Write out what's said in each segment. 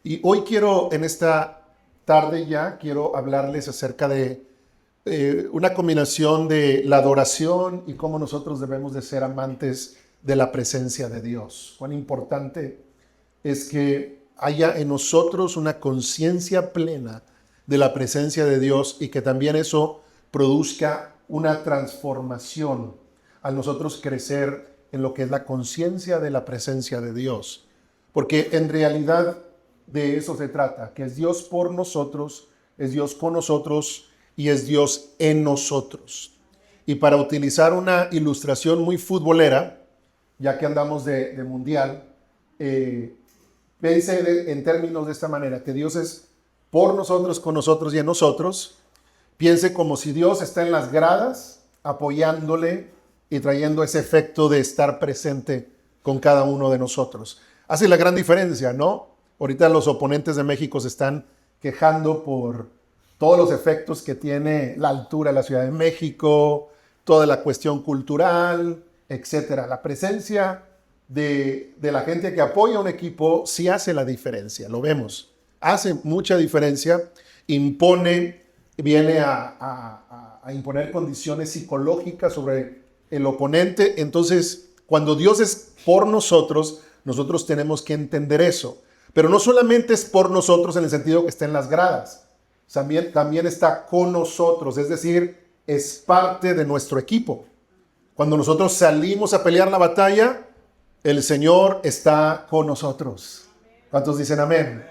Y hoy quiero, en esta tarde ya, quiero hablarles acerca de una combinación de la adoración y cómo nosotros debemos de ser amantes de la presencia de Dios. Cuán importante es que haya en nosotros una conciencia plena de la presencia de Dios y que también eso produzca una transformación al nosotros crecer en lo que es la conciencia de la presencia de Dios. Porque en realidad de eso se trata, que es Dios por nosotros, es Dios con nosotros y es Dios en nosotros. Y para utilizar una ilustración muy futbolera, ya que andamos de mundial, piense en términos de esta manera, que Dios es por nosotros, con nosotros y en nosotros. Piense como si Dios está en las gradas, apoyándole y trayendo ese efecto de estar presente con cada uno de nosotros. Hace la gran diferencia, ¿no? Ahorita los oponentes de México se están quejando por todos los efectos que tiene la altura de la Ciudad de México, toda la cuestión cultural, etcétera. La presencia de la gente que apoya a un equipo sí hace la diferencia, lo vemos. Hace mucha diferencia, viene a imponer condiciones psicológicas sobre el oponente. Entonces, cuando Dios es por nosotros, nosotros tenemos que entender eso. Pero no solamente es por nosotros en el sentido que está en las gradas, también está con nosotros, es decir, es parte de nuestro equipo. Cuando nosotros salimos a pelear la batalla, el Señor está con nosotros. ¿Cuántos dicen amén?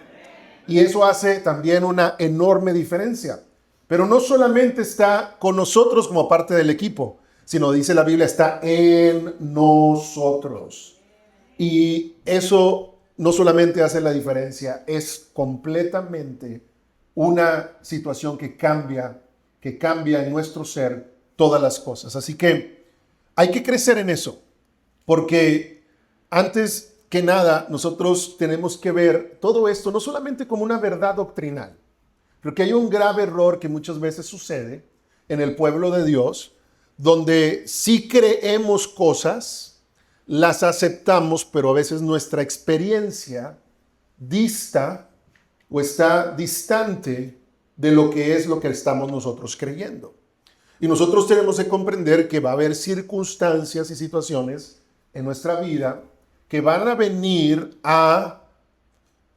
Y eso hace también una enorme diferencia. Pero no solamente está con nosotros como parte del equipo, sino dice la Biblia, está en nosotros. Y eso no solamente hace la diferencia, es completamente una situación que cambia en nuestro ser todas las cosas. Así que hay que crecer en eso, porque antes que nada nosotros tenemos que ver todo esto no solamente como una verdad doctrinal, porque hay un grave error que muchas veces sucede en el pueblo de Dios, donde sí creemos cosas, las aceptamos, pero a veces nuestra experiencia dista o está distante de lo que es lo que estamos nosotros creyendo. Y nosotros tenemos que comprender que va a haber circunstancias y situaciones en nuestra vida que van a venir a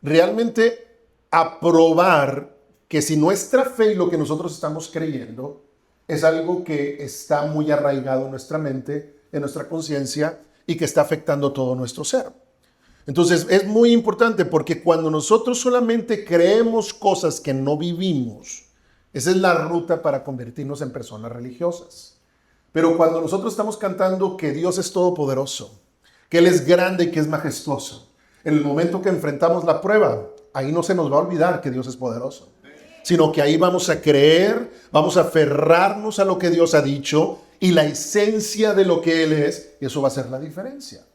realmente a probar que si nuestra fe y lo que nosotros estamos creyendo es algo que está muy arraigado en nuestra mente, en nuestra conciencia y que está afectando todo nuestro ser. Entonces es muy importante porque cuando nosotros solamente creemos cosas que no vivimos, esa es la ruta para convertirnos en personas religiosas. Pero cuando nosotros estamos cantando que Dios es todopoderoso, que Él es grande y que es majestuoso, en el momento que enfrentamos la prueba, ahí no se nos va a olvidar que Dios es poderoso, sino que ahí vamos a creer, vamos a aferrarnos a lo que Dios ha dicho y la esencia de lo que Él es, y eso va a ser la diferencia.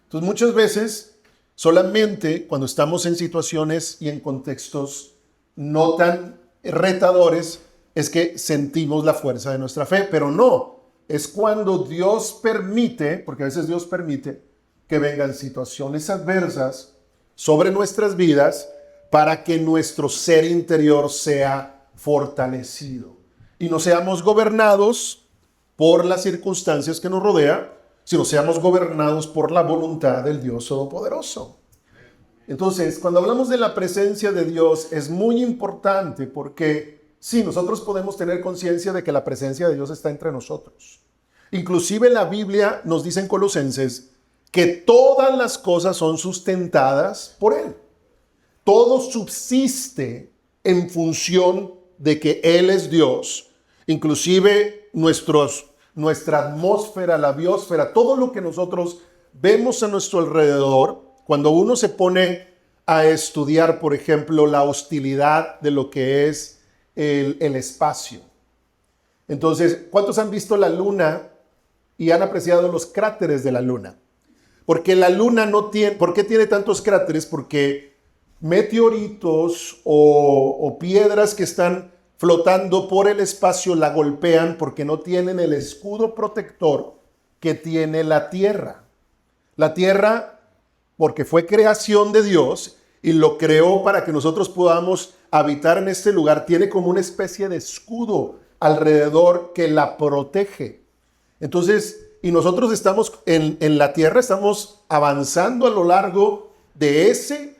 Entonces muchas veces, solamente cuando estamos en situaciones y en contextos no tan retadores, es que sentimos la fuerza de nuestra fe, pero no, es cuando Dios permite, porque a veces Dios permite que vengan situaciones adversas sobre nuestras vidas para que nuestro ser interior sea fortalecido y no seamos gobernados por las circunstancias que nos rodean, sino seamos gobernados por la voluntad del Dios Todopoderoso. Entonces, cuando hablamos de la presencia de Dios, es muy importante porque sí, nosotros podemos tener conciencia de que la presencia de Dios está entre nosotros. Inclusive la Biblia nos dice en Colosenses que todas las cosas son sustentadas por Él. Todo subsiste en función de que Él es Dios. Inclusive nuestra atmósfera, la biosfera, todo lo que nosotros vemos a nuestro alrededor, cuando uno se pone a estudiar, por ejemplo, la hostilidad de lo que es el espacio. Entonces, ¿cuántos han visto la luna y han apreciado los cráteres de la luna? Porque la luna ¿por qué tiene tantos cráteres? Porque meteoritos o piedras que están flotando por el espacio la golpean porque no tienen el escudo protector que tiene la Tierra. La Tierra, porque fue creación de Dios y lo creó para que nosotros podamos habitar en este lugar. Tiene como una especie de escudo alrededor que la protege. Entonces, y nosotros estamos en la tierra, estamos avanzando a lo largo de ese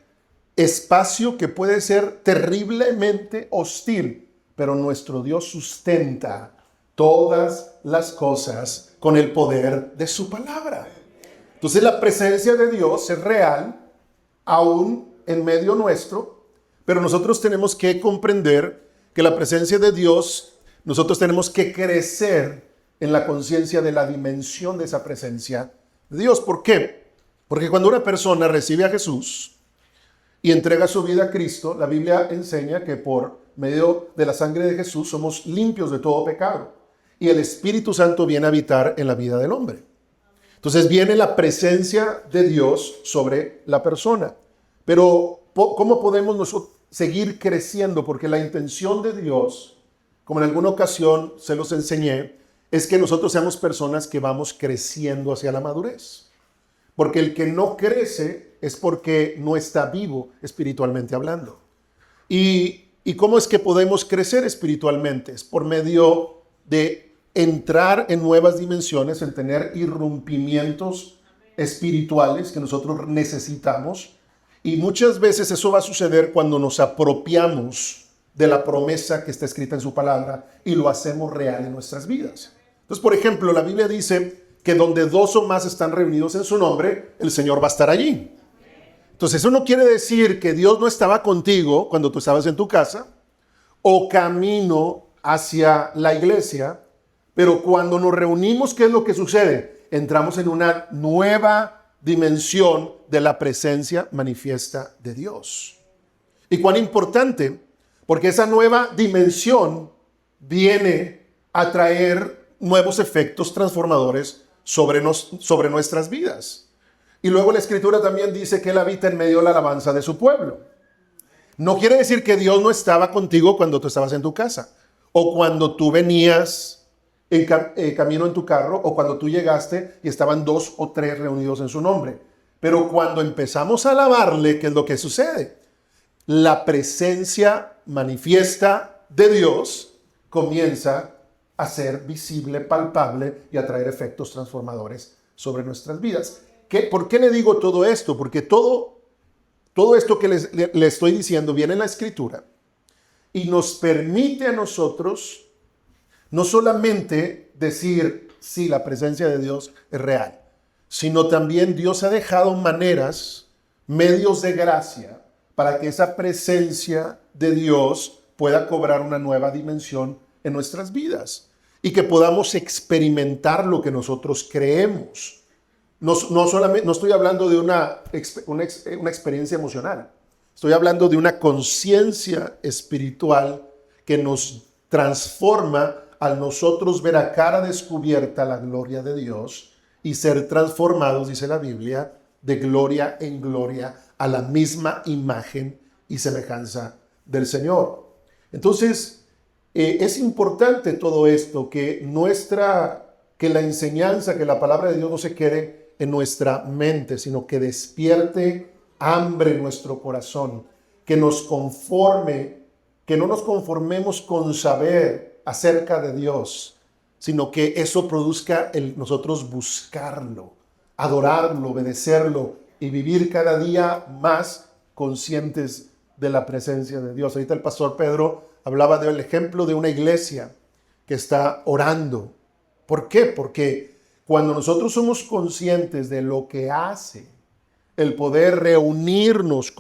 espacio que puede ser terriblemente hostil, pero nuestro Dios sustenta todas las cosas con el poder de su palabra. Entonces la presencia de Dios es real, aún en medio nuestro, pero nosotros tenemos que comprender que la presencia de Dios, nosotros tenemos que crecer en la conciencia de la dimensión de esa presencia de Dios. ¿Por qué? Porque cuando una persona recibe a Jesús y entrega su vida a Cristo, la Biblia enseña que por medio de la sangre de Jesús somos limpios de todo pecado y el Espíritu Santo viene a habitar en la vida del hombre. Entonces viene la presencia de Dios sobre la persona. Pero ¿cómo podemos nosotros seguir creciendo? Porque la intención de Dios, como en alguna ocasión se los enseñé, es que nosotros seamos personas que vamos creciendo hacia la madurez. Porque el que no crece es porque no está vivo espiritualmente hablando. ¿Y cómo es que podemos crecer espiritualmente? Es por medio de entrar en nuevas dimensiones, en tener irrumpimientos espirituales que nosotros necesitamos. Y muchas veces eso va a suceder cuando nos apropiamos de la promesa que está escrita en su palabra y lo hacemos real en nuestras vidas. Entonces, por ejemplo, la Biblia dice que donde dos o más están reunidos en su nombre, el Señor va a estar allí. Entonces, eso no quiere decir que Dios no estaba contigo cuando tú estabas en tu casa o camino hacia la iglesia, pero cuando nos reunimos, ¿qué es lo que sucede? Entramos en una nueva dimensión de la presencia manifiesta de Dios. ¿Y cuán importante? Porque esa nueva dimensión viene a traer nuevos efectos transformadores sobre nuestras vidas. Y luego la Escritura también dice que Él habita en medio de la alabanza de su pueblo. No quiere decir que Dios no estaba contigo cuando tú estabas en tu casa, o cuando tú venías en camino en tu carro, o cuando tú llegaste y estaban 2 o 3 reunidos en su nombre. Pero cuando empezamos a alabarle, ¿qué es lo que sucede? La presencia manifiesta de Dios comienza a ser visible, palpable y a traer efectos transformadores sobre nuestras vidas. ¿Por qué le digo todo esto? Porque todo esto que le estoy diciendo viene en la Escritura y nos permite a nosotros no solamente decir, sí, la presencia de Dios es real, sino también Dios ha dejado maneras, medios de gracia, para que esa presencia de Dios pueda cobrar una nueva dimensión en nuestras vidas y que podamos experimentar lo que nosotros creemos. No estoy hablando de una experiencia emocional, estoy hablando de una conciencia espiritual que nos transforma al nosotros ver a cara descubierta la gloria de Dios y ser transformados, dice la Biblia, de gloria en gloria a la misma imagen y semejanza del Señor. Entonces, es importante todo esto, que la enseñanza, que la palabra de Dios no se quede en nuestra mente, sino que despierte hambre en nuestro corazón, que no nos conformemos con saber acerca de Dios, sino que eso produzca nosotros buscarlo, adorarlo, obedecerlo y vivir cada día más conscientes de la presencia de Dios. Ahorita el pastor Pedro hablaba del ejemplo de una iglesia que está orando. ¿Por qué? Porque cuando nosotros somos conscientes de lo que hace el poder reunirnos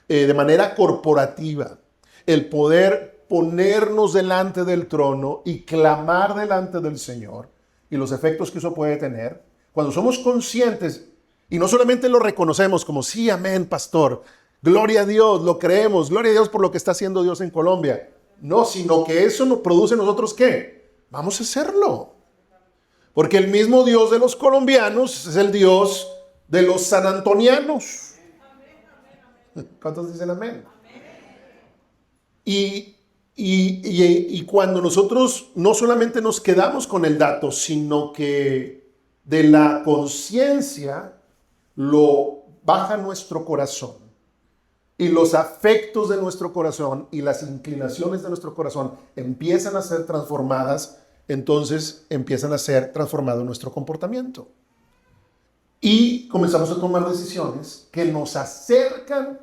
de manera corporativa, el poder ponernos delante del trono y clamar delante del Señor y los efectos que eso puede tener, cuando somos conscientes y no solamente lo reconocemos como sí, amén, pastor, gloria a Dios, lo creemos, gloria a Dios por lo que está haciendo Dios en Colombia, no, sino que eso nos produce en nosotros ¿qué? Vamos a hacerlo. Porque el mismo Dios de los colombianos es el Dios de los sanantonianos. ¿Cuántos dicen amén? Y cuando nosotros no solamente nos quedamos con el dato, sino que de la conciencia lo baja nuestro corazón. y los afectos de nuestro corazón y las inclinaciones de nuestro corazón empiezan a ser transformadas, entonces empiezan a ser transformado nuestro comportamiento. Y comenzamos a tomar decisiones que nos acercan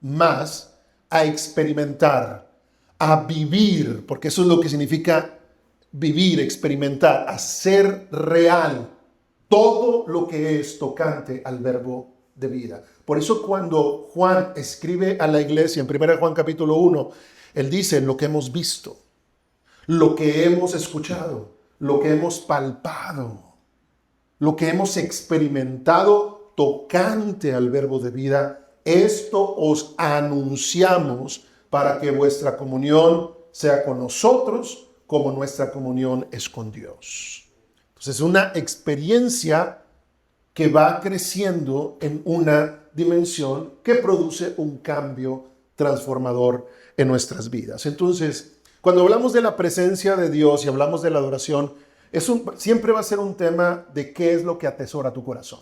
más a experimentar, a vivir, porque eso es lo que significa vivir, experimentar, hacer real todo lo que es tocante al verbo de vida. Por eso cuando Juan escribe a la iglesia en 1 Juan capítulo 1, él dice lo que hemos visto, lo que hemos escuchado, lo que hemos palpado, lo que hemos experimentado tocante al verbo de vida, esto os anunciamos para que vuestra comunión sea con nosotros como nuestra comunión es con Dios. Entonces es una experiencia que va creciendo en una dimensión que produce un cambio transformador en nuestras vidas. Entonces, cuando hablamos de la presencia de Dios y hablamos de la adoración, siempre va a ser un tema de qué es lo que atesora tu corazón.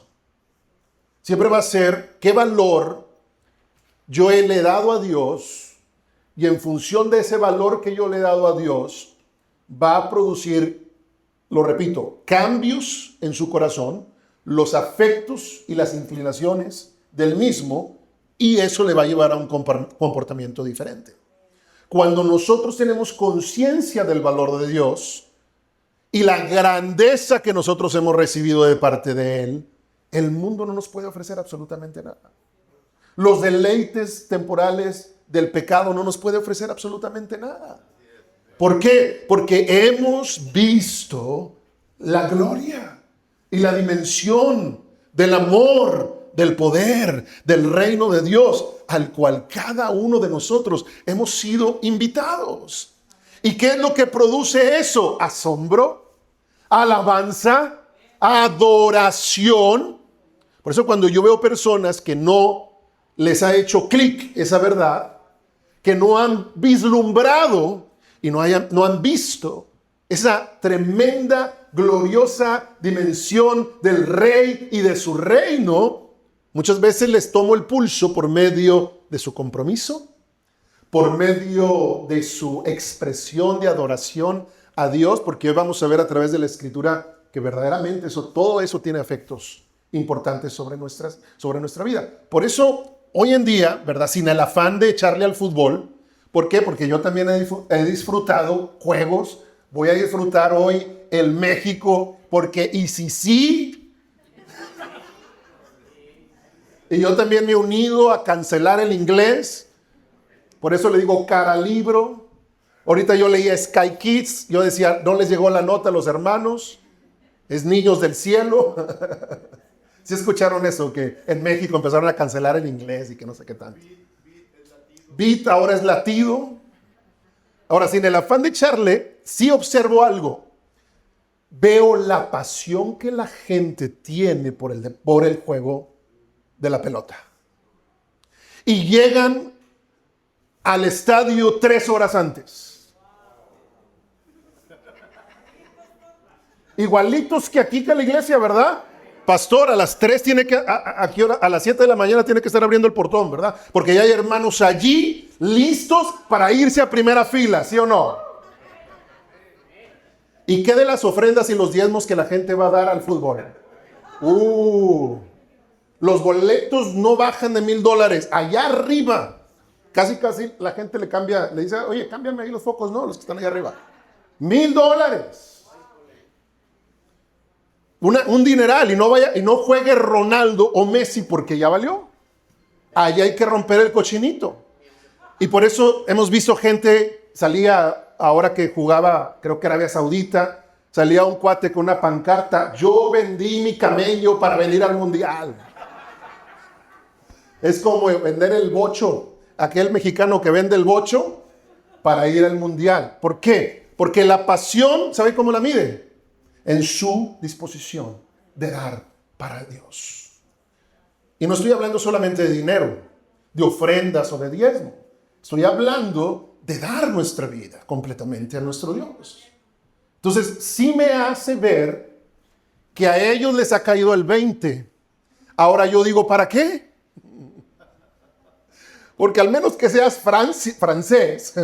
Siempre va a ser qué valor yo le he dado a Dios, y en función de ese valor que yo le he dado a Dios, va a producir, lo repito, cambios en su corazón, los afectos y las inclinaciones del mismo, y eso le va a llevar a un comportamiento diferente. Cuando nosotros tenemos conciencia del valor de Dios y la grandeza que nosotros hemos recibido de parte de Él, el mundo no nos puede ofrecer absolutamente nada. Los deleites temporales del pecado no nos puede ofrecer absolutamente nada. ¿Por qué? Porque hemos visto la gloria y la dimensión del amor, del poder, del reino de Dios, al cual cada uno de nosotros hemos sido invitados. ¿Y qué es lo que produce eso? Asombro, alabanza, adoración. Por eso cuando yo veo personas que no les ha hecho clic esa verdad, que no han vislumbrado y no han visto esa tremenda, gloriosa dimensión del Rey y de su reino, muchas veces les tomo el pulso por medio de su compromiso, por medio de su expresión de adoración a Dios, porque hoy vamos a ver a través de la Escritura que verdaderamente todo eso tiene efectos importantes sobre nuestra vida. Por eso, hoy en día, ¿verdad? Sin el afán de echarle al fútbol. ¿Por qué? Porque yo también he disfrutado juegos. Voy a disfrutar hoy el México, porque y si sí. Y yo también me he unido a cancelar el inglés. Por eso le digo cara libro. Ahorita yo leía Sky Kids. Yo decía, no les llegó la nota a los hermanos. Es niños del cielo. ¿Sí escucharon eso? Que en México empezaron a cancelar el inglés y que no sé qué tanto. Beat ahora es latido. Ahora, sin el afán de echarle, sí observo algo. Veo la pasión que la gente tiene por el juego de la pelota. Y llegan al estadio 3 horas antes. Igualitos que aquí que la iglesia, ¿verdad? Pastor, a las 3 a las 7 de la mañana tiene que estar abriendo el portón, ¿verdad? Porque ya hay hermanos allí listos para irse a primera fila, ¿sí o no? ¿Y qué de las ofrendas y los diezmos que la gente va a dar al fútbol? Los boletos no bajan de $1,000. Allá arriba, casi la gente le dice, oye, cámbiame ahí los focos, ¿no? Los que están allá arriba. $1,000. Un dineral, y no juegue Ronaldo o Messi porque ya valió. Allá hay que romper el cochinito. Y por eso hemos visto gente, salía ahora que jugaba, creo que Arabia Saudita, salía un cuate con una pancarta, yo vendí mi camello para venir al mundial. Es como vender el bocho, aquel mexicano que vende el bocho para ir al mundial. ¿Por qué? Porque la pasión, ¿sabe cómo la mide? En su disposición de dar para Dios. Y no estoy hablando solamente de dinero, de ofrendas o de diezmo. Estoy hablando de dar nuestra vida completamente a nuestro Dios. Entonces, sí me hace ver que a ellos les ha caído el 20. Ahora yo digo, ¿para qué? Porque al menos que seas francés,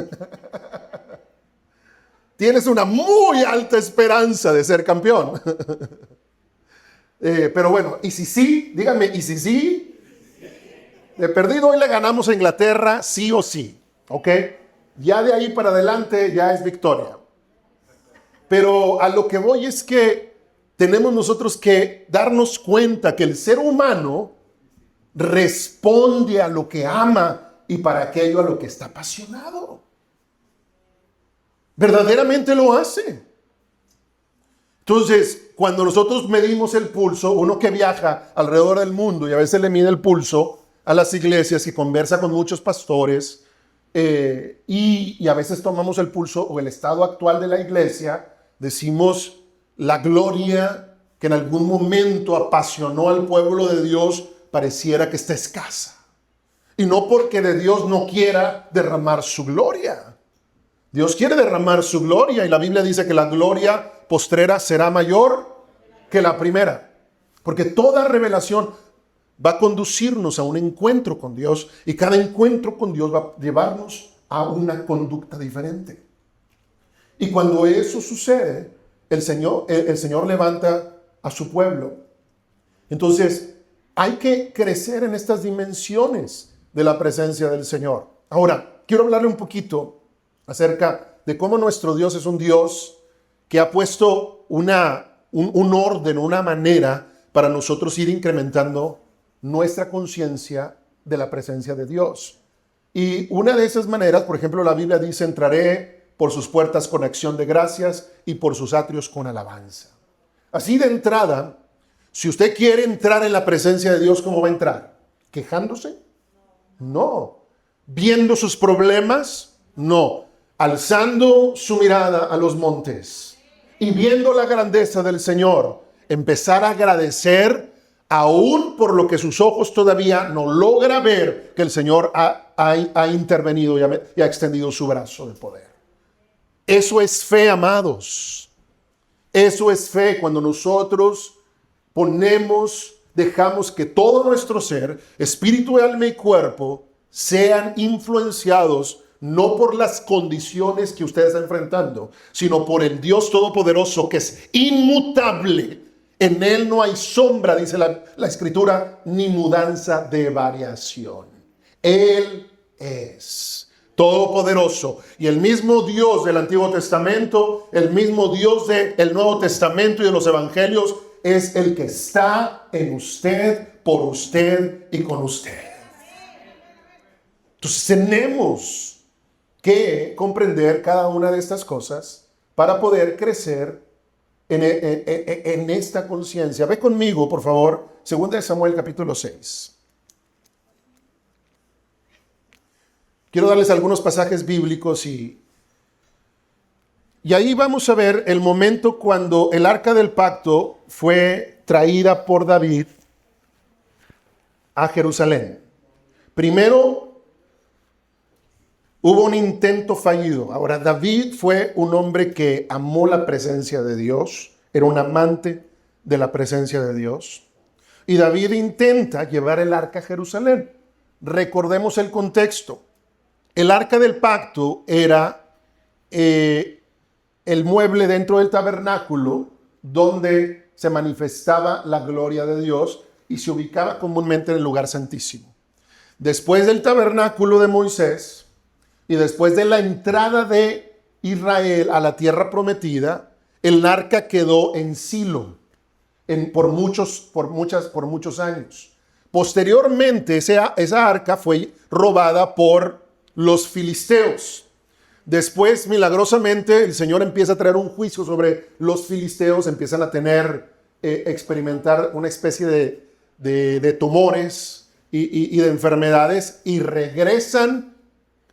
tienes una muy alta esperanza de ser campeón. Pero bueno, y si sí, díganme, y si sí, de perdido hoy le ganamos a Inglaterra, sí o sí, ¿ok? Ya de ahí para adelante ya es victoria. Pero a lo que voy es que tenemos nosotros que darnos cuenta que el ser humano responde a lo que ama y para aquello a lo que está apasionado. Verdaderamente lo hace. Entonces, cuando nosotros medimos el pulso, uno que viaja alrededor del mundo y a veces le mide el pulso a las iglesias y conversa con muchos pastores, y a veces tomamos el pulso o el estado actual de la iglesia, decimos la gloria que en algún momento apasionó al pueblo de Dios pareciera que está escasa. Y no porque de Dios no quiera derramar su gloria. Dios quiere derramar su gloria y la Biblia dice que la gloria postrera será mayor que la primera. Porque toda revelación va a conducirnos a un encuentro con Dios y cada encuentro con Dios va a llevarnos a una conducta diferente. Y cuando eso sucede, el Señor levanta a su pueblo. Entonces, hay que crecer en estas dimensiones de la presencia del Señor. Ahora, quiero hablarle un poquito acerca de cómo nuestro Dios es un Dios que ha puesto un orden, una manera para nosotros ir incrementando nuestra conciencia de la presencia de Dios. Y una de esas maneras, por ejemplo, la Biblia dice, entraré por sus puertas con acción de gracias y por sus atrios con alabanza. Así de entrada, si usted quiere entrar en la presencia de Dios, ¿cómo va a entrar? ¿Quejándose? No. ¿Viendo sus problemas? No. Alzando su mirada a los montes y viendo la grandeza del Señor, empezar a agradecer aún por lo que sus ojos todavía no logra ver, que el Señor ha intervenido y ha extendido su brazo de poder. Eso es fe, amados. Eso es fe cuando nosotros dejamos que todo nuestro ser, espíritu, alma y cuerpo, sean influenciados no por las condiciones que usted está enfrentando, sino por el Dios Todopoderoso que es inmutable. En Él no hay sombra, dice la Escritura, ni mudanza de variación. Él es todopoderoso. Y el mismo Dios del Antiguo Testamento, el mismo Dios del Nuevo Testamento y de los Evangelios, es el que está en usted, por usted y con usted. Entonces tenemos que comprender cada una de estas cosas para poder crecer en esta conciencia. Ve conmigo, por favor, 2 Samuel capítulo 6. Quiero darles algunos pasajes bíblicos y ahí vamos a ver el momento cuando el arca del pacto fue traída por David a Jerusalén. Primero hubo un intento fallido. Ahora, David fue un hombre que amó la presencia de Dios, era un amante de la presencia de Dios. Y David intenta llevar el arca a Jerusalén. Recordemos el contexto. El arca del pacto era el mueble dentro del tabernáculo donde se manifestaba la gloria de Dios y se ubicaba comúnmente en el lugar santísimo. Después del tabernáculo de Moisés y después de la entrada de Israel a la tierra prometida, el arca quedó en Silo por muchos años. Posteriormente, esa arca fue robada por los filisteos. Después, milagrosamente, el Señor empieza a traer un juicio sobre los filisteos, empiezan a experimentar una especie de tumores y de enfermedades, y regresan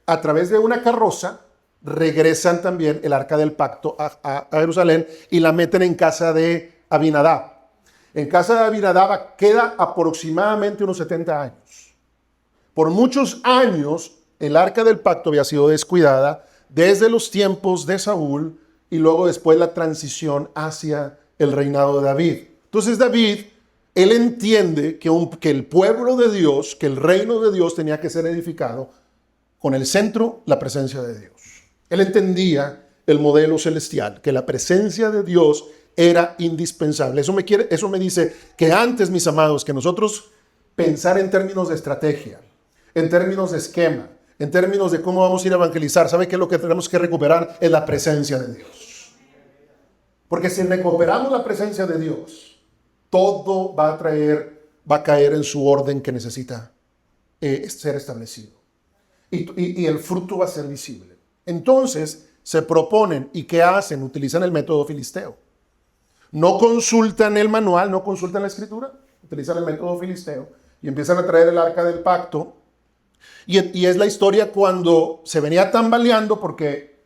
a través de una carroza, regresan también el arca del pacto a Jerusalén y la meten en casa de Abinadab. En casa de Abinadab queda aproximadamente unos 70 años. Por muchos años el arca del pacto había sido descuidada desde los tiempos de Saúl y luego después la transición hacia el reinado de David. Entonces David Él entiende que el pueblo de Dios, que el reino de Dios tenía que ser edificado con el centro, la presencia de Dios. Él entendía el modelo celestial, que la presencia de Dios era indispensable. Eso me dice que antes, mis amados, que nosotros pensar en términos de estrategia, en términos de esquema, en términos de cómo vamos a ir a evangelizar, ¿sabe qué es lo que tenemos que recuperar? Es la presencia de Dios. Porque si recuperamos la presencia de Dios, todo va a caer en su orden que necesita ser establecido. Y el fruto va a ser visible. Entonces, se proponen, ¿y qué hacen? Utilizan el método filisteo. No consultan el manual, no consultan la escritura, utilizan el método filisteo y empiezan a traer el arca del pacto. Y es la historia cuando se venía tambaleando porque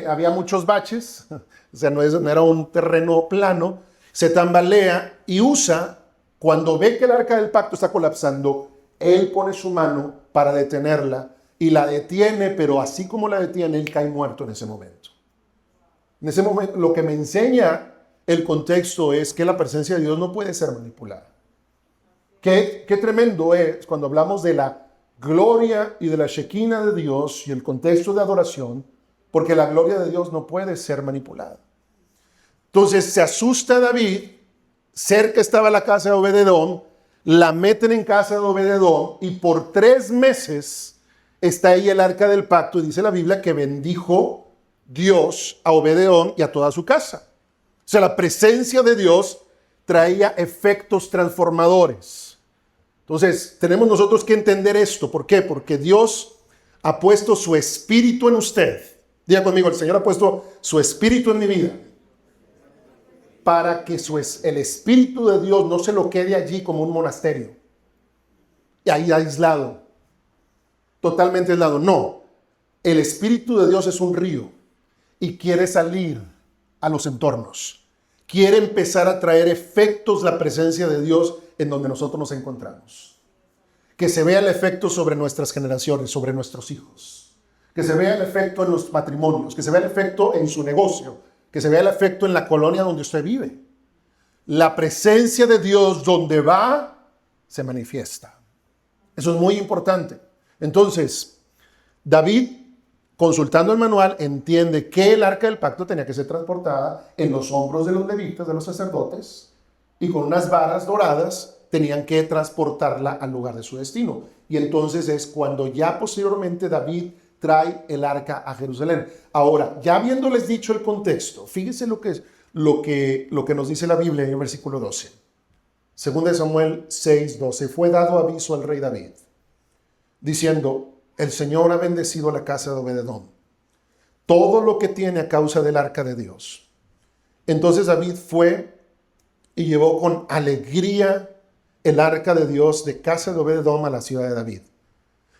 había muchos baches, o sea, no era un terreno plano, se tambalea y Usa, cuando ve que el arca del pacto está colapsando, él pone su mano para detenerla y la detiene, pero así como la detiene, él cae muerto en ese momento. En ese momento, lo que me enseña el contexto es que la presencia de Dios no puede ser manipulada. Qué tremendo es cuando hablamos de la gloria y de la Shekinah de Dios y el contexto de adoración, porque la gloria de Dios no puede ser manipulada. Entonces se asusta David, cerca estaba la casa de Obed-edom, la meten en casa de Obed-edom y por 3 meses está ahí el arca del pacto y dice la Biblia que bendijo Dios a Obed-edom y a toda su casa. O sea, la presencia de Dios traía efectos transformadores. Entonces, tenemos nosotros que entender esto. ¿Por qué? Porque Dios ha puesto su espíritu en usted. Diga conmigo, el Señor ha puesto su espíritu en mi vida. Para que el espíritu de Dios no se lo quede allí como un monasterio. Y ahí aislado. Totalmente aislado. No. El espíritu de Dios es un río. Y quiere salir a los entornos. Quiere empezar a traer efectos la presencia de Dios en donde nosotros nos encontramos. Que se vea el efecto sobre nuestras generaciones, sobre nuestros hijos. Que se vea el efecto en los matrimonios, que se vea el efecto en su negocio, que se vea el efecto en la colonia donde usted vive. La presencia de Dios donde va, se manifiesta. Eso es muy importante. Entonces, David, consultando el manual, entiende que el arca del pacto tenía que ser transportada en los hombros de los levitas, de los sacerdotes, y con unas varas doradas tenían que transportarla al lugar de su destino. Y entonces es cuando ya posteriormente David trae el arca a Jerusalén. Ahora, ya habiéndoles dicho el contexto, fíjense lo que nos dice la Biblia en el versículo 12. Según de Samuel 6:12, fue dado aviso al rey David, diciendo, el Señor ha bendecido la casa de Obed-edom, todo lo que tiene a causa del arca de Dios. Entonces David fue y llevó con alegría el arca de Dios de casa de Obed-edom a la ciudad de David.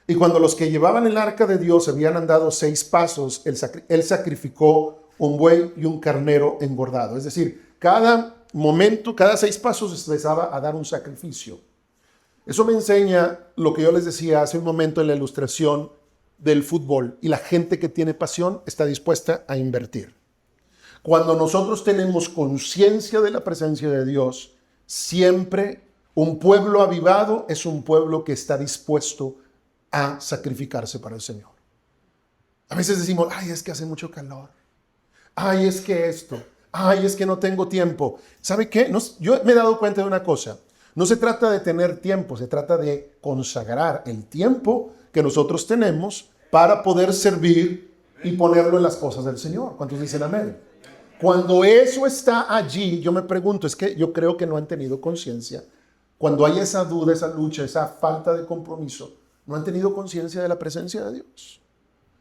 Y cuando los que llevaban el arca de Dios habían andado 6 pasos, él sacrificó un buey y un carnero engordado. Es decir, cada momento, cada 6 pasos empezaba a dar un sacrificio. Eso me enseña lo que yo les decía hace un momento en la ilustración del fútbol. Y la gente que tiene pasión está dispuesta a invertir. Cuando nosotros tenemos conciencia de la presencia de Dios, siempre un pueblo avivado es un pueblo que está dispuesto a sacrificarse para el Señor. A veces decimos, ay, es que hace mucho calor. Ay, es que esto. Ay, es que no tengo tiempo. ¿Sabe qué? Yo me he dado cuenta de una cosa. No se trata de tener tiempo, se trata de consagrar el tiempo que nosotros tenemos para poder servir y ponerlo en las cosas del Señor. ¿Cuántos dicen amén? Cuando eso está allí, yo me pregunto, es que yo creo que no han tenido conciencia. Cuando hay esa duda, esa lucha, esa falta de compromiso, no han tenido conciencia de la presencia de Dios.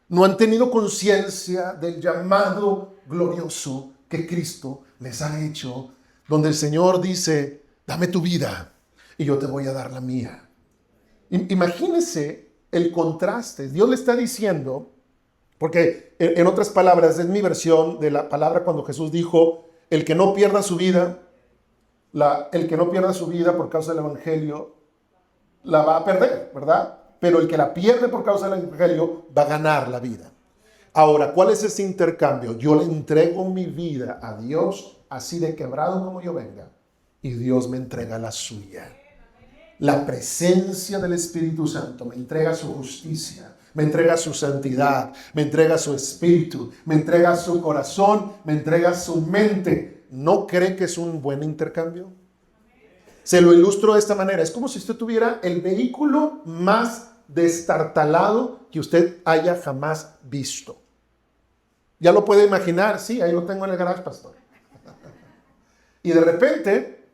No han tenido conciencia del llamado glorioso que Cristo les ha hecho, donde el Señor dice, dame tu vida y yo te voy a dar la mía. Imagínense el contraste. Dios le está diciendo, porque en otras palabras, es mi versión de la palabra cuando Jesús dijo, el que no pierda su vida, el que no pierda su vida por causa del evangelio, la va a perder, ¿verdad? Pero el que la pierde por causa del evangelio va a ganar la vida. Ahora, ¿cuál es ese intercambio? Yo le entrego mi vida a Dios, así de quebrado como yo venga. y Dios me entrega la suya. La presencia del Espíritu Santo me entrega su justicia, me entrega su santidad, me entrega su espíritu, me entrega su corazón, me entrega su mente. ¿No cree que es un buen intercambio? Se lo ilustro de esta manera. Es como si usted tuviera el vehículo más destartalado que usted haya jamás visto. ¿Ya lo puede imaginar? Sí, ahí lo tengo en el garage, pastor. Y de repente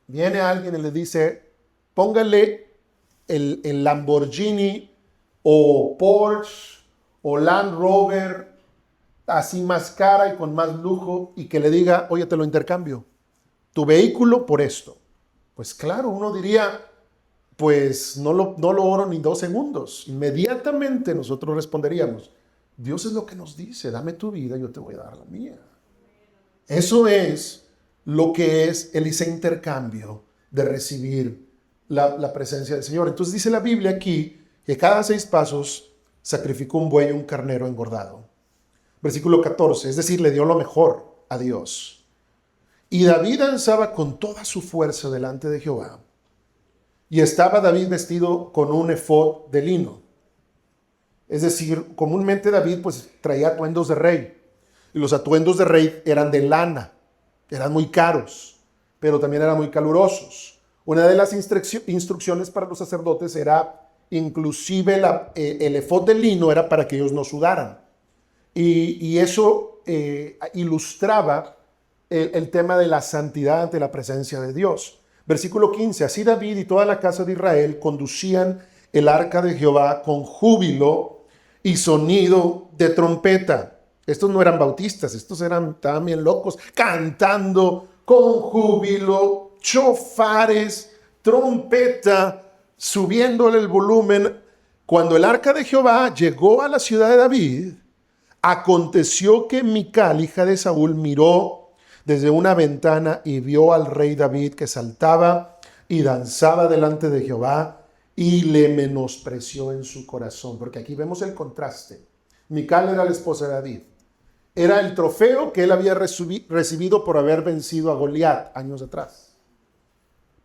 viene alguien y le dice, póngale el Lamborghini o Porsche o Land Rover así más cara y con más lujo, y que le diga, oye, te lo intercambio, tu vehículo por esto. Pues claro, uno diría, pues no lo oro ni 2 segundos. Inmediatamente nosotros responderíamos, Dios es lo que nos dice, dame tu vida, yo te voy a dar la mía. Eso es lo que es ese intercambio de recibir la presencia del Señor. Entonces dice la Biblia aquí que cada 6 pasos sacrificó un buey y un carnero engordado. Versículo 14, es decir, le dio lo mejor a Dios. Y David danzaba con toda su fuerza delante de Jehová. Y estaba David vestido con un efod de lino. Es decir, comúnmente David pues traía atuendos de rey. Y los atuendos de rey eran de lana. Eran muy caros, pero también eran muy calurosos. Una de las instrucciones para los sacerdotes era, inclusive el efod de lino era para que ellos no sudaran. Y eso ilustraba el tema de la santidad ante la presencia de Dios. Versículo 15, así David y toda la casa de Israel conducían el arca de Jehová con júbilo y sonido de trompeta. Estos no eran bautistas, estos estaban bien locos, cantando con júbilo, chofares, trompeta, subiéndole el volumen. Cuando el arca de Jehová llegó a la ciudad de David, aconteció que Mical, hija de Saúl, miró desde una ventana y vio al rey David que saltaba y danzaba delante de Jehová, y le menospreció en su corazón. Porque aquí vemos el contraste. Mical era la esposa de David. Era el trofeo que él había recibido por haber vencido a Goliat años atrás.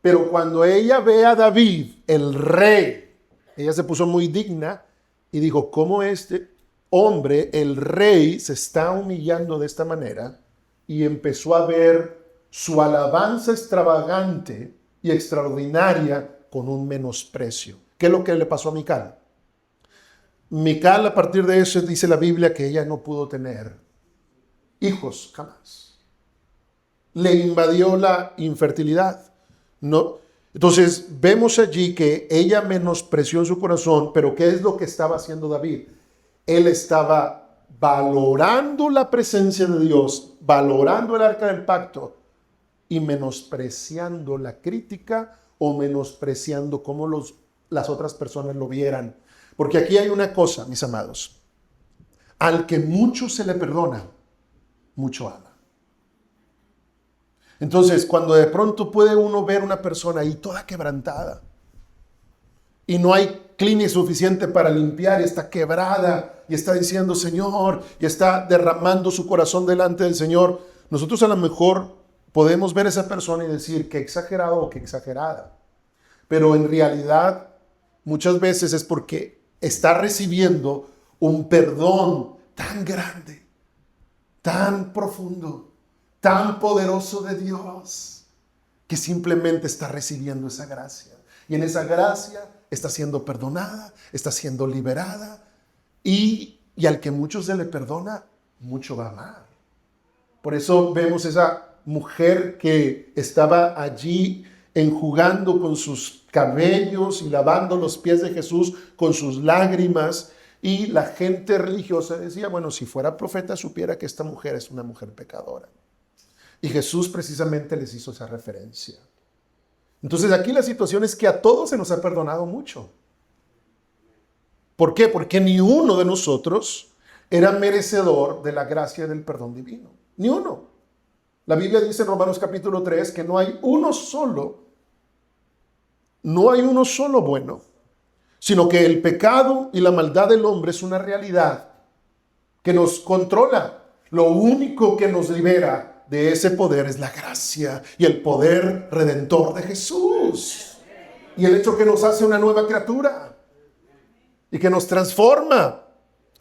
Pero cuando ella ve a David, el rey, ella se puso muy digna y dijo, ¿cómo este hombre, el rey, se está humillando de esta manera? Y empezó a ver su alabanza extravagante y extraordinaria con un menosprecio. ¿Qué es lo que le pasó a Mical? Mical, a partir de eso, dice la Biblia que ella no pudo tener hijos jamás. Le invadió la infertilidad. No. Entonces, vemos allí que ella menospreció en su corazón, pero ¿qué es lo que estaba haciendo David? Él estaba valorando la presencia de Dios, valorando el arca del pacto y menospreciando la crítica o menospreciando cómo las otras personas lo vieran. Porque aquí hay una cosa, mis amados. Al que mucho se le perdona, mucho ama. Entonces, cuando de pronto puede uno ver una persona ahí toda quebrantada y no hay Kleenex suficiente para limpiar y está quebrada y está diciendo Señor y está derramando su corazón delante del Señor, nosotros a lo mejor podemos ver a esa persona y decir que exagerado o que exagerada. Pero en realidad muchas veces es porque está recibiendo un perdón tan grande, tan profundo, tan poderoso de Dios, que simplemente está recibiendo esa gracia. Y en esa gracia está siendo perdonada, está siendo liberada. Y al que mucho se le perdona, mucho va a amar. Por eso vemos esa mujer que estaba allí enjugando con sus cabellos y lavando los pies de Jesús con sus lágrimas. Y la gente religiosa decía, bueno, si fuera profeta supiera que esta mujer es una mujer pecadora. Y Jesús precisamente les hizo esa referencia. Entonces aquí la situación es que a todos se nos ha perdonado mucho. ¿Por qué? Porque ni uno de nosotros era merecedor de la gracia del perdón divino. Ni uno. La Biblia dice en Romanos capítulo 3 que no hay uno solo bueno, sino que el pecado y la maldad del hombre es una realidad que nos controla. Lo único que nos libera de ese poder es la gracia y el poder redentor de Jesús. Y el hecho que nos hace una nueva criatura y que nos transforma.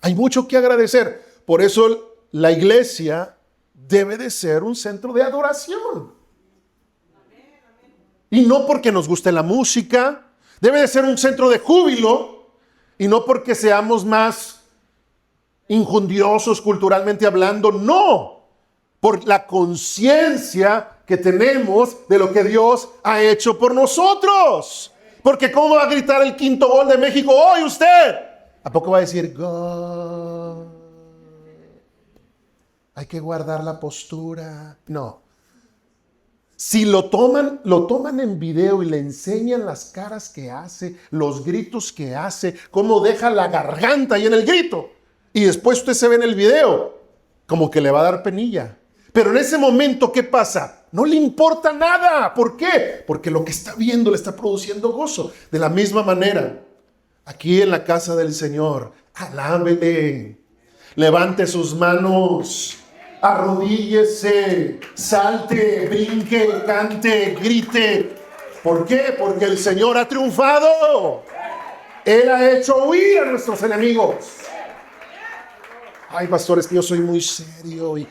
Hay mucho que agradecer. Por eso la iglesia debe de ser un centro de adoración. Y no porque nos guste la música. Debe de ser un centro de júbilo. Y no porque seamos más injundiosos culturalmente hablando. No. Por la conciencia que tenemos de lo que Dios ha hecho por nosotros. Porque ¿cómo va a gritar el quinto gol de México hoy usted? ¿A poco va a decir gol? Hay que guardar la postura. No. Si lo toman en video y le enseñan las caras que hace, los gritos que hace, cómo deja la garganta ahí en el grito. Y después usted se ve en el video, como que le va a dar penilla. Pero en ese momento, ¿qué pasa? No le importa nada. ¿Por qué? Porque lo que está viendo le está produciendo gozo. De la misma manera, aquí en la casa del Señor, alábele, levante sus manos, arrodíllese, salte, brinque, cante, grite. ¿Por qué? Porque el Señor ha triunfado. Él ha hecho huir a nuestros enemigos. Ay, pastores, que yo soy muy serio y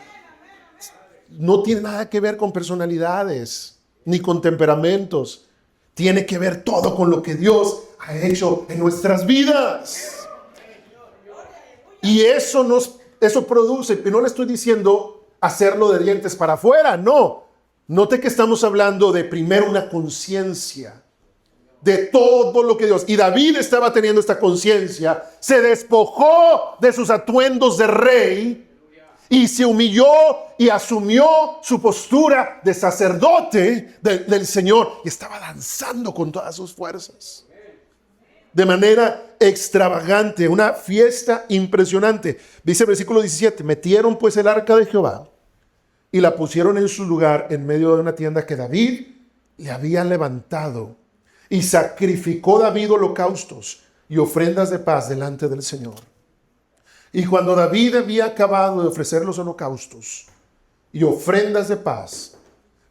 no tiene nada que ver con personalidades ni con temperamentos. Tiene que ver todo con lo que Dios ha hecho en nuestras vidas. Y eso produce, y no le estoy diciendo hacerlo de dientes para afuera, no. Note que estamos hablando de primero una conciencia de todo lo que Dios. Y David estaba teniendo esta conciencia, se despojó de sus atuendos de rey y se humilló y asumió su postura de sacerdote del Señor y estaba danzando con todas sus fuerzas. De manera extravagante, una fiesta impresionante. Dice el versículo 17, metieron pues el arca de Jehová y la pusieron en su lugar en medio de una tienda que David le había levantado. Y sacrificó David holocaustos y ofrendas de paz delante del Señor. Y cuando David había acabado de ofrecer los holocaustos y ofrendas de paz,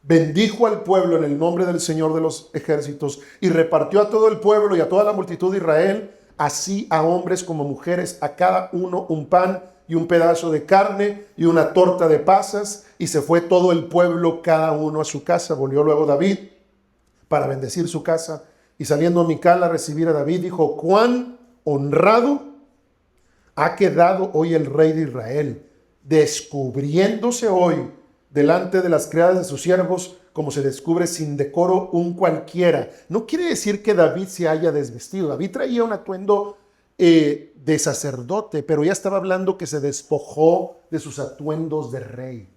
bendijo al pueblo en el nombre del Señor de los ejércitos y repartió a todo el pueblo y a toda la multitud de Israel, así a hombres como mujeres, a cada uno un pan y un pedazo de carne y una torta de pasas, y se fue todo el pueblo, cada uno a su casa. Volvió luego David para bendecir su casa, y saliendo Mical a recibir a David, dijo: cuán honrado ha quedado hoy el rey de Israel, descubriéndose hoy delante de las criadas de sus siervos, como se descubre sin decoro un cualquiera. No quiere decir que David se haya desvestido. David traía un atuendo de sacerdote, pero ya estaba hablando que se despojó de sus atuendos de rey.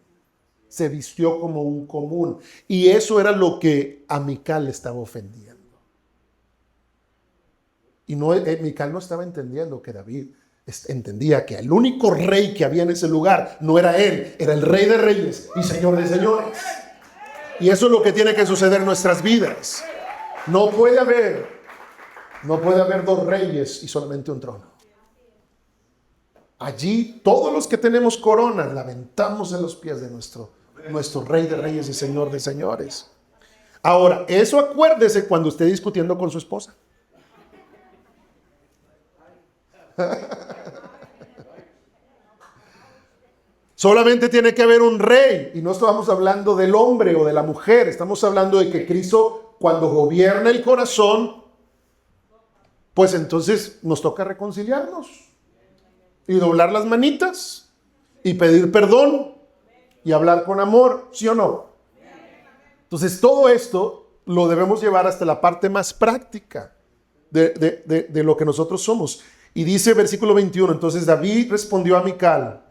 Se vistió como un común. Y eso era lo que a Mical le estaba ofendiendo. Y Mical no estaba entendiendo que David entendía que el único rey que había en ese lugar no era él, era el Rey de Reyes y Señor de Señores. Y eso es lo que tiene que suceder en nuestras vidas. No puede haber dos reyes y solamente un trono. Allí todos los que tenemos coronas la aventamos en los pies de nuestro Rey de Reyes y Señor de Señores. Ahora, eso acuérdese cuando esté discutiendo con su esposa. Solamente tiene que haber un rey, y no estamos hablando del hombre o de la mujer, estamos hablando de que Cristo, cuando gobierna el corazón, pues entonces nos toca reconciliarnos y doblar las manitas y pedir perdón y hablar con amor, ¿sí o no? Entonces todo esto lo debemos llevar hasta la parte más práctica de lo que nosotros somos. Y dice versículo 21, entonces David respondió a Mical: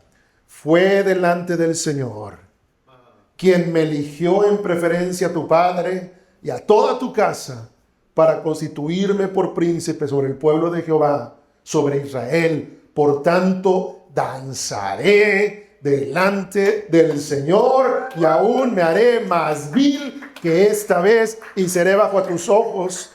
fue delante del Señor, quien me eligió en preferencia a tu padre y a toda tu casa para constituirme por príncipe sobre el pueblo de Jehová, sobre Israel. Por tanto, danzaré delante del Señor y aún me haré más vil que esta vez y seré bajo a tus ojos,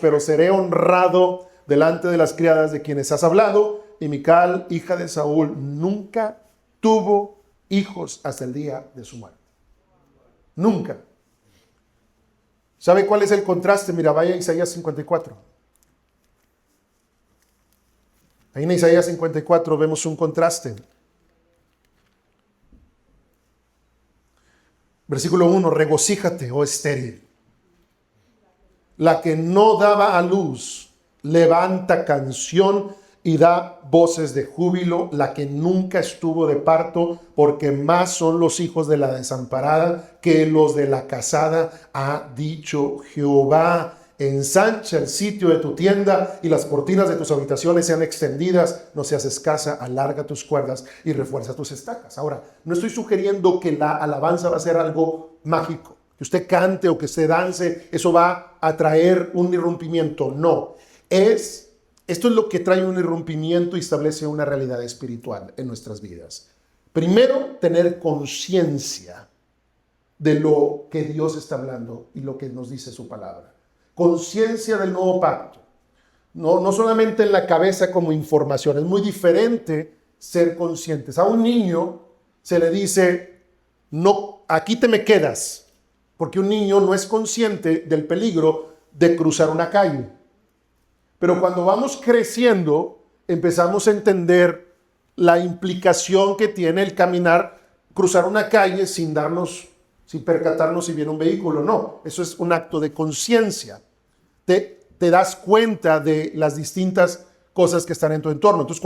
pero seré honrado delante de las criadas de quienes has hablado. Y Mical, hija de Saúl, nunca tuvo hijos hasta el día de su muerte. Nunca. ¿Sabe cuál es el contraste? Mira, vaya a Isaías 54. Ahí en Isaías 54 vemos un contraste. Versículo 1, regocíjate, oh estéril. La que no daba a luz, levanta canción y da voces de júbilo, la que nunca estuvo de parto, porque más son los hijos de la desamparada que los de la casada, ha dicho Jehová. Ensancha el sitio de tu tienda y las cortinas de tus habitaciones sean extendidas, no seas escasa, alarga tus cuerdas y refuerza tus estacas. Ahora, no estoy sugiriendo que la alabanza va a ser algo mágico, que usted cante o que usted dance, eso va a traer un irrumpimiento. No, esto es lo que trae un irrumpimiento y establece una realidad espiritual en nuestras vidas. Primero, tener conciencia de lo que Dios está hablando y lo que nos dice su palabra. Conciencia del nuevo pacto. No solamente en la cabeza como información. Es muy diferente ser conscientes. A un niño se le dice, no, aquí te me quedas, porque un niño no es consciente del peligro de cruzar una calle. Pero cuando vamos creciendo, empezamos a entender la implicación que tiene el caminar, cruzar una calle sin percatarnos si viene un vehículo. No, eso es un acto de conciencia. Te das cuenta de las distintas cosas que están en tu entorno. Entonces,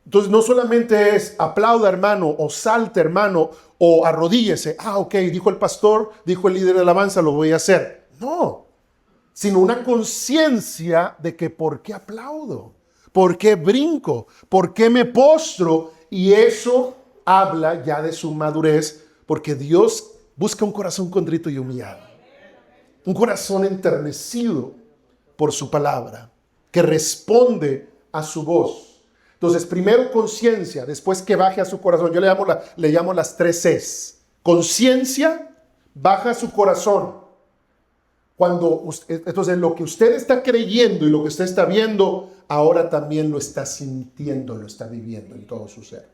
entonces no solamente es aplauda hermano, o salte hermano, o arrodíllese. Ok, dijo el pastor, dijo el líder de alabanza, lo voy a hacer. No, sino una conciencia de que ¿por qué aplaudo? ¿Por qué brinco? ¿Por qué me postro? Y eso habla ya de su madurez, porque Dios busca un corazón contrito y humillado. Un corazón enternecido por su palabra, que responde a su voz. Entonces, primero conciencia, después que baje a su corazón. Yo le llamo las 3 Cs. Conciencia, baja a su corazón. Entonces, lo que usted está creyendo y lo que usted está viendo, ahora también lo está sintiendo, lo está viviendo en todo su ser.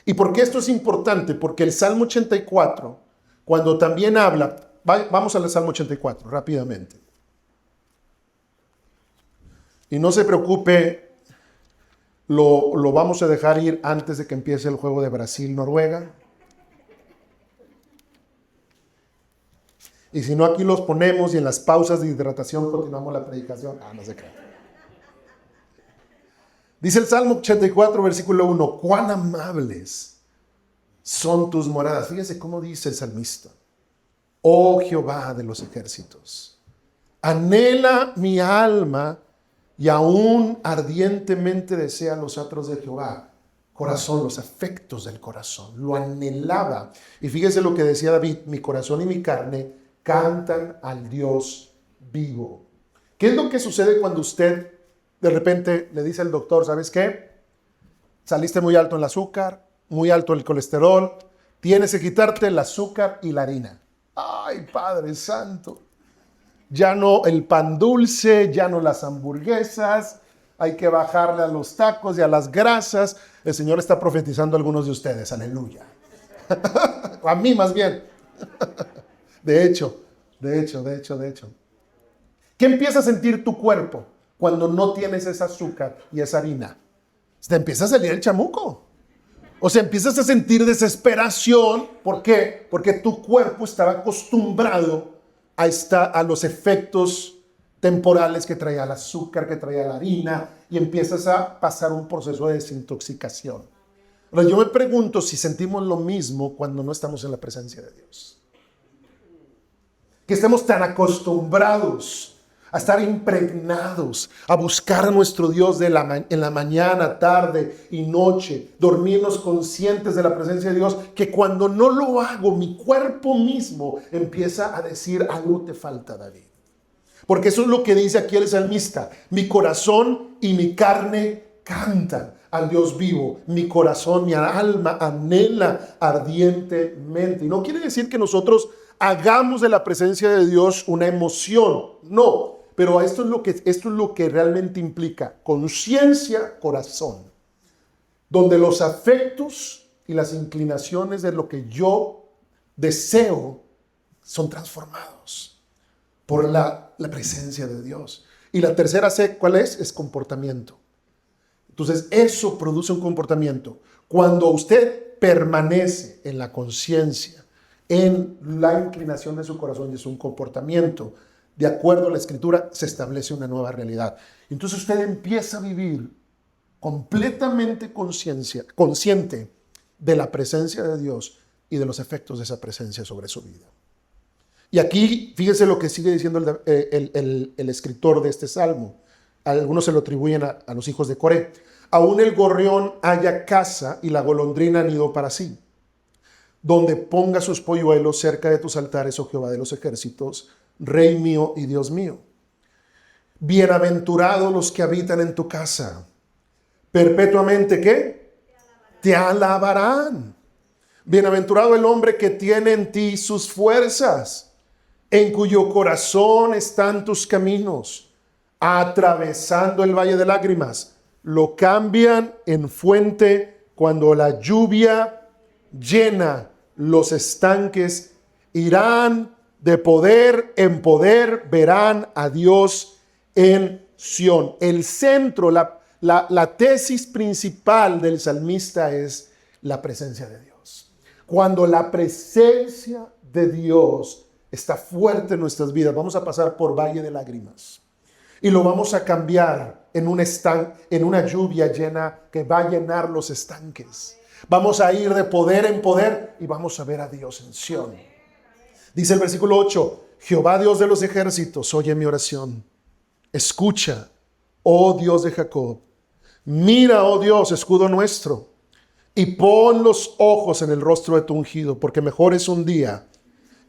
¿Y por qué esto es importante? Porque el Salmo 84, cuando también habla, vamos al Salmo 84 rápidamente. Y no se preocupe, lo vamos a dejar ir antes de que empiece el juego de Brasil-Noruega. Y si no, aquí los ponemos y en las pausas de hidratación continuamos la predicación. No se crea. Dice el Salmo 84, versículo 1, cuán amables son tus moradas. Fíjese cómo dice el salmista. Oh Jehová de los ejércitos, anhela mi alma y aún ardientemente desea los atrios de Jehová. Corazón, los afectos del corazón, lo anhelaba. Y fíjese lo que decía David, mi corazón y mi carne cantan al Dios vivo. ¿Qué es lo que sucede cuando usted de repente le dice al doctor, ¿sabes qué? Saliste muy alto en el azúcar, muy alto el colesterol, tienes que quitarte el azúcar y la harina. Ay, Padre Santo, ya no el pan dulce, ya no las hamburguesas, hay que bajarle a los tacos y a las grasas. El Señor está profetizando a algunos de ustedes, aleluya. A mí más bien. De hecho. ¿Qué empieza a sentir tu cuerpo cuando no tienes ese azúcar y esa harina? Te empieza a salir el chamuco. O sea, empiezas a sentir desesperación. ¿Por qué? Porque tu cuerpo estaba acostumbrado a los efectos temporales que traía el azúcar, que traía la harina, y empiezas a pasar un proceso de desintoxicación. Ahora, yo me pregunto si sentimos lo mismo cuando no estamos en la presencia de Dios. Que estemos tan acostumbrados a estar impregnados, a buscar a nuestro Dios en la mañana, tarde y noche, dormirnos conscientes de la presencia de Dios, que cuando no lo hago, mi cuerpo mismo empieza a decir, algo te falta, David. Porque eso es lo que dice aquí el salmista, mi corazón y mi carne cantan al Dios vivo, mi corazón, mi alma anhela ardientemente. Y no quiere decir que nosotros hagamos de la presencia de Dios una emoción, no. Pero esto es lo que realmente implica conciencia, corazón, donde los afectos y las inclinaciones de lo que yo deseo son transformados por la presencia de Dios. Y la tercera C, ¿cuál es? Es comportamiento. Entonces, eso produce un comportamiento. Cuando usted permanece en la conciencia, en la inclinación de su corazón y es un comportamiento, de acuerdo a la Escritura, se establece una nueva realidad. Entonces usted empieza a vivir completamente consciente de la presencia de Dios y de los efectos de esa presencia sobre su vida. Y aquí, fíjese lo que sigue diciendo el escritor de este salmo. Algunos se lo atribuyen a los hijos de Coré. Aún el gorrión halla casa y la golondrina nido para sí. Donde ponga sus polluelos cerca de tus altares, oh Jehová de los ejércitos, Rey mío y Dios mío. Bienaventurados los que habitan en tu casa. Perpetuamente, ¿qué? Te alabarán. Bienaventurado el hombre que tiene en ti sus fuerzas, en cuyo corazón están tus caminos. Atravesando el valle de lágrimas, lo cambian en fuente cuando la lluvia llena los estanques. Irán de poder en poder, verán a Dios en Sión. El centro, la tesis principal del salmista es la presencia de Dios. Cuando la presencia de Dios está fuerte en nuestras vidas, vamos a pasar por valle de lágrimas y lo vamos a cambiar en una lluvia llena que va a llenar los estanques. Vamos a ir de poder en poder y vamos a ver a Dios en Sión. Dice el versículo 8, Jehová Dios de los ejércitos, oye mi oración. Escucha, oh Dios de Jacob. Mira, oh Dios, escudo nuestro. Y pon los ojos en el rostro de tu ungido, porque mejor es un día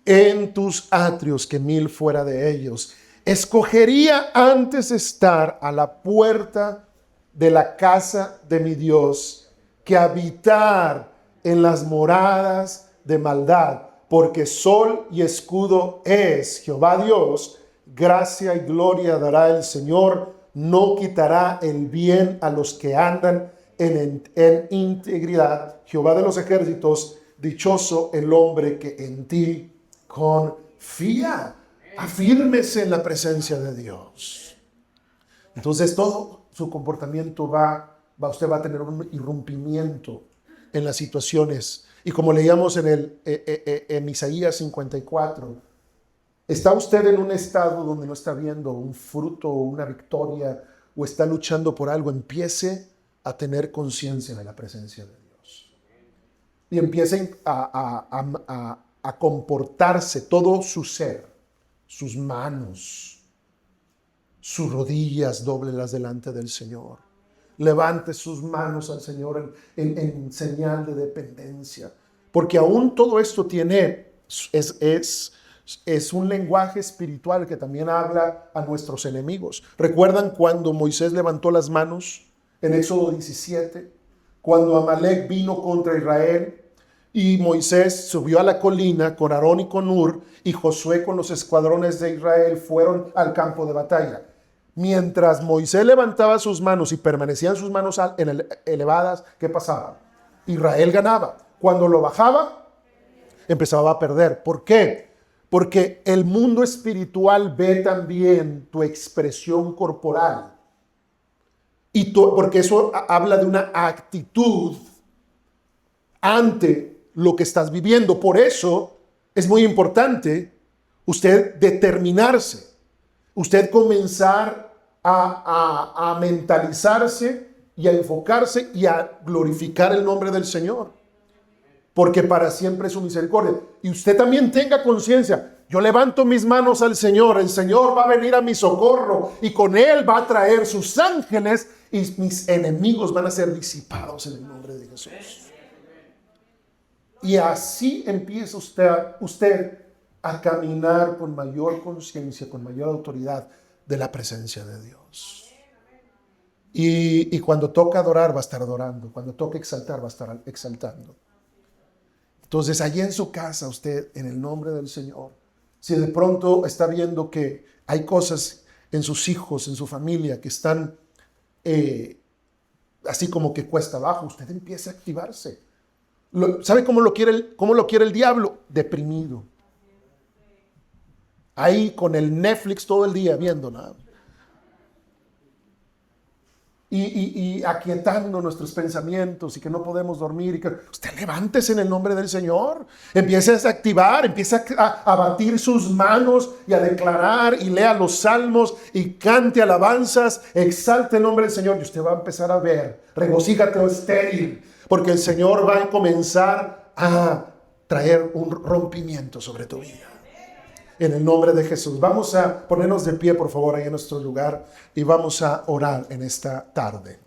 en tus atrios que 1000 fuera de ellos. Escogería antes estar a la puerta de la casa de mi Dios que habitar en las moradas de maldad, porque sol y escudo es Jehová Dios. Gracia y gloria dará el Señor, no quitará el bien a los que andan en integridad. Jehová de los ejércitos, dichoso el hombre que en ti confía. Afírmese en la presencia de Dios. Entonces todo su comportamiento usted va a tener un irrumpimiento en las situaciones. Y como leíamos en Isaías 54, ¿está usted en un estado donde no está viendo un fruto o una victoria o está luchando por algo? Empiece a tener conciencia de la presencia de Dios. Y empiece a comportarse todo su ser, sus manos, sus rodillas, dóblelas delante del Señor. Levante sus manos al Señor en señal de dependencia. Porque aún todo esto es un lenguaje espiritual que también habla a nuestros enemigos. ¿Recuerdan cuando Moisés levantó las manos en Éxodo 17? Cuando Amalek vino contra Israel y Moisés subió a la colina con Aarón y con Hur, y Josué con los escuadrones de Israel fueron al campo de batalla. Mientras Moisés levantaba sus manos y permanecían sus manos elevadas, ¿qué pasaba? Israel ganaba. Cuando lo bajaba, empezaba a perder. ¿Por qué? Porque el mundo espiritual ve también tu expresión corporal. Porque eso habla de una actitud ante lo que estás viviendo. Por eso es muy importante usted determinarse, usted comenzar a mentalizarse y a enfocarse y a glorificar el nombre del Señor, porque para siempre es su misericordia. Y usted también tenga conciencia, yo levanto mis manos al Señor, el Señor va a venir a mi socorro y con Él va a traer sus ángeles y mis enemigos van a ser disipados en el nombre de Jesús. Y así empieza usted a caminar con mayor conciencia, con mayor autoridad de la presencia de Dios. Y cuando toca adorar, va a estar adorando. Cuando toca exaltar, va a estar exaltando. Entonces, allí en su casa, usted, en el nombre del Señor, si de pronto está viendo que hay cosas en sus hijos, en su familia, que están así como que cuesta abajo, usted empieza a activarse. ¿Sabe cómo lo quiere el diablo? Deprimido. Ahí con el Netflix todo el día viendo nada. Y aquietando nuestros pensamientos y que no podemos dormir. Usted levántese en el nombre del Señor. Empiece a activar, empiece a batir sus manos y a declarar y lea los salmos y cante alabanzas. Exalte el nombre del Señor y usted va a empezar a ver. Regocíjate, oh estéril, porque el Señor va a comenzar a traer un rompimiento sobre tu vida. En el nombre de Jesús. Vamos a ponernos de pie, por favor, ahí en nuestro lugar y vamos a orar en esta tarde.